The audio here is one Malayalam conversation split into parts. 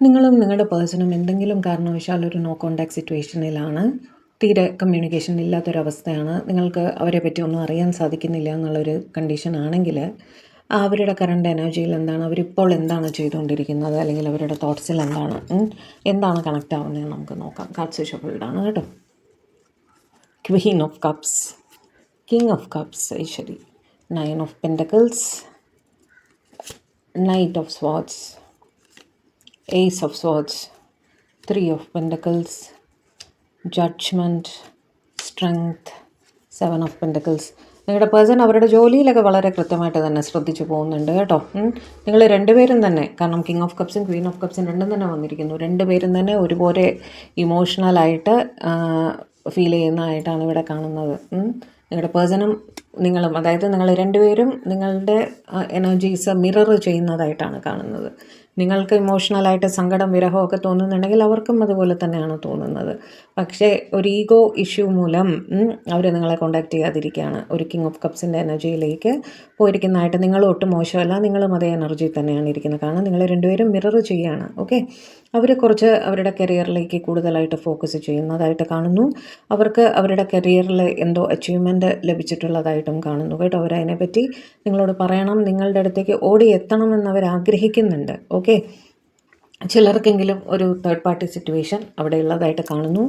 നിങ്ങളും നിങ്ങളുടെ പേഴ്സണും എന്തെങ്കിലും കാരണവശാൽ ഒരു നോ കോൺടാക്ട് സിറ്റുവേഷനിലാണ്. തീരെ കമ്മ്യൂണിക്കേഷൻ ഇല്ലാത്തൊരവസ്ഥയാണ്. നിങ്ങൾക്ക് അവരെ പറ്റി ഒന്നും അറിയാൻ സാധിക്കുന്നില്ല എന്നുള്ളൊരു കണ്ടീഷൻ ആണെങ്കിൽ അവരുടെ കറണ്ട് എനർജിയിൽ എന്താണ്, അവരിപ്പോൾ എന്താണ് ചെയ്തുകൊണ്ടിരിക്കുന്നത്, അല്ലെങ്കിൽ അവരുടെ തോട്ട്സിൽ എന്താണ് കണക്റ്റ് ആവുന്നത് നമുക്ക് നോക്കാം. കാർഡ്സ് ഷഫിൾഡാണ് കേട്ടോ. Queen of cups, king of cups, ശരി, 9 of pentacles, knight of swords, Ace of Swords, 3 of Pentacles, Judgment, Strength, 7 of Pentacles. നിങ്ങളുടെ പേഴ്സൺ അവരുടെ ജോലിയിലൊക്കെ വളരെ കൃത്യമായിട്ട് തന്നെ ശ്രദ്ധിച്ചു പോകുന്നുണ്ട് കേട്ടോ. നിങ്ങൾ രണ്ടുപേരും തന്നെ, കാരണം കിങ് ഓഫ് കപ്സും ക്വീൻ ഓഫ് കപ്സും രണ്ടും തന്നെ വന്നിരിക്കുന്നു. രണ്ടുപേരും തന്നെ ഒരുപോലെ ഇമോഷണലായിട്ട് ഫീൽ ചെയ്യുന്നതായിട്ടാണ് ഇവിടെ കാണുന്നത്. നിങ്ങളുടെ പേഴ്സണും നിങ്ങളും, അതായത് നിങ്ങൾ രണ്ടുപേരും നിങ്ങളുടെ എനർജീസ് മിറർ ചെയ്യുന്നതായിട്ടാണ് കാണുന്നത്. നിങ്ങൾക്ക് ഇമോഷണലായിട്ട് സങ്കടം, വിരഹമൊക്കെ തോന്നുന്നുണ്ടെങ്കിൽ അവർക്കും അതുപോലെ തന്നെയാണ് തോന്നുന്നത്. പക്ഷേ ഒരു ഈഗോ ഇഷ്യൂ മൂലം അവർ നിങ്ങളെ കോൺടാക്റ്റ് ചെയ്യാതിരിക്കുകയാണ്. ഒരു കിങ് ഓഫ് കപ്സിൻ്റെ എനർജിയിലേക്ക് പോയിരിക്കുന്നതായിട്ട്. നിങ്ങളും ഒട്ടും മോശമല്ല, നിങ്ങളും അതേ എനർജി തന്നെയാണ് ഇരിക്കുന്നത്. കാരണം നിങ്ങൾ രണ്ടുപേരും മിറർ ചെയ്യുകയാണ്. ഓക്കെ, അവർ കുറച്ച് അവരുടെ കരിയറിലേക്ക് കൂടുതലായിട്ട് ഫോക്കസ് ചെയ്യുന്നതായിട്ട് കാണുന്നു. അവർക്ക് അവരുടെ കരിയറിൽ എന്തോ അച്ചീവ്മെൻറ്റ് ലഭിച്ചിട്ടുള്ളതായിട്ടും കാണുന്നു കേട്ടോ. അവരതിനെപ്പറ്റി നിങ്ങളോട് പറയണം, നിങ്ങളുടെ അടുത്തേക്ക് ഓടി എത്തണമെന്ന് അവർ ആഗ്രഹിക്കുന്നുണ്ട്. ഓക്കെ, ചിലർക്കെങ്കിലും ഒരു തേർഡ് പാർട്ടി സിറ്റുവേഷൻ അവിടെ ഉള്ളതായിട്ട് കാണുന്നു.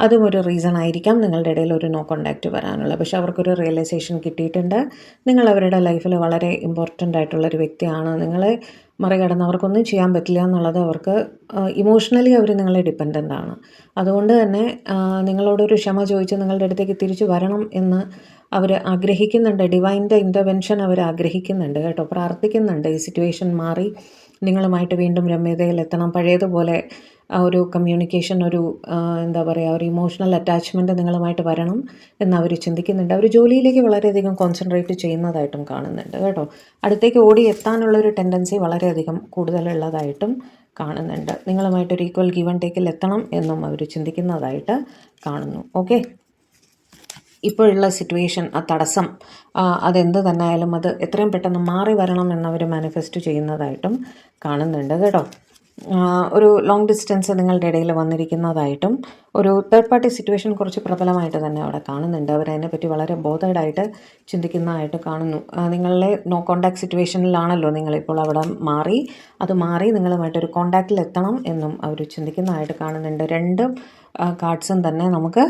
അതും ഒരു റീസൺ ആയിരിക്കാം നിങ്ങളുടെ ഇടയിൽ ഒരു നോ കോൺടാക്റ്റ് വരാനുള്ള. പക്ഷെ അവർക്കൊരു റിയലൈസേഷൻ കിട്ടിയിട്ടുണ്ട്. നിങ്ങൾ അവരുടെ ലൈഫിൽ വളരെ ഇമ്പോർട്ടൻ്റ് ആയിട്ടുള്ളൊരു വ്യക്തിയാണ്. നിങ്ങളെ മറികടന്ന് അവർക്കൊന്നും ചെയ്യാൻ പറ്റില്ല എന്നുള്ളത് അവർക്ക് ഇമോഷണലി അവർ നിങ്ങളെ ഡിപ്പെൻഡൻ്റ് ആണ്. അതുകൊണ്ട് തന്നെ നിങ്ങളോടൊരു ക്ഷമ ചോദിച്ച് നിങ്ങളുടെ അടുത്തേക്ക് തിരിച്ചു വരണം എന്ന് അവർ ആഗ്രഹിക്കുന്നുണ്ട്. ഡിവൈൻ്റെ ഇൻ്റർവെൻഷൻ അവർ ആഗ്രഹിക്കുന്നുണ്ട് കേട്ടോ, പ്രാർത്ഥിക്കുന്നുണ്ട്. ഈ സിറ്റുവേഷൻ മാറി നിങ്ങളുമായിട്ട് വീണ്ടും രമ്യതയിലെത്തണം, പഴയതുപോലെ ഒരു കമ്മ്യൂണിക്കേഷൻ, ഒരു എന്താ പറയുക, ഒരു ഇമോഷണൽ അറ്റാച്ച്മെൻറ്റ് നിങ്ങളുമായിട്ട് വരണം എന്ന് അവർ ചിന്തിക്കുന്നുണ്ട്. അവർ ജോലിയിലേക്ക് വളരെയധികം കോൺസെൻട്രേറ്റ് ചെയ്യുന്നതായിട്ടും കാണുന്നുണ്ട് കേട്ടോ. അടുത്തേക്ക് ഓടി എത്താനുള്ളൊരു ടെൻഡൻസി വളരെയധികം കൂടുതലുള്ളതായിട്ടും കാണുന്നുണ്ട്. നിങ്ങളുമായിട്ടൊരു ഈക്വൽ ഗിവ് ആൻഡ് ടേക്കിൽ എത്തണം എന്നും അവർ ചിന്തിക്കുന്നതായിട്ട് കാണുന്നു. ഓക്കെ, ഇപ്പോഴുള്ള സിറ്റുവേഷൻ, ആ തടസ്സം, അതെന്ത് തന്നെ ആയാലും അത് എത്രയും പെട്ടെന്ന് മാറി വരണം എന്നവർ മാനിഫെസ്റ്റ് ചെയ്യുന്നതായിട്ടും കാണുന്നുണ്ട് കേട്ടോ. ഒരു ലോങ് ഡിസ്റ്റൻസ് നിങ്ങളുടെ ഇടയിൽ വന്നിരിക്കുന്നതായിട്ടും ഒരു തേർഡ് പാർട്ടി സിറ്റുവേഷൻ കുറച്ച് പ്രബലമായിട്ട് തന്നെ അവിടെ കാണുന്നുണ്ട്. അവരതിനെപ്പറ്റി വളരെ ബോധേഡായിട്ട് ചിന്തിക്കുന്നതായിട്ട് കാണുന്നു. നിങ്ങളെ നോ കോൺടാക്ട് സിറ്റുവേഷനിലാണല്ലോ നിങ്ങളിപ്പോൾ, അവിടെ അത് മാറി നിങ്ങളുമായിട്ടൊരു കോൺടാക്റ്റിൽ എത്തണം എന്നും അവർ ചിന്തിക്കുന്നതായിട്ട് കാണുന്നുണ്ട്. രണ്ട് കാർഡ്സും തന്നെ നമുക്ക്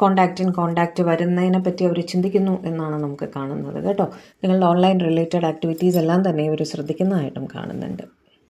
കോൺടാക്റ്റ് വരുന്നതിനെ പറ്റി അവർ ചിന്തിക്കുന്നു എന്നാണ് നമുക്ക് കാണുന്നത് കേട്ടോ. നിങ്ങളുടെ ഓൺലൈൻ റിലേറ്റഡ് ആക്ടിവിറ്റീസ് എല്ലാം തന്നെ ഇവർ ശ്രദ്ധിക്കുന്നതായിട്ടും കാണുന്നുണ്ട്.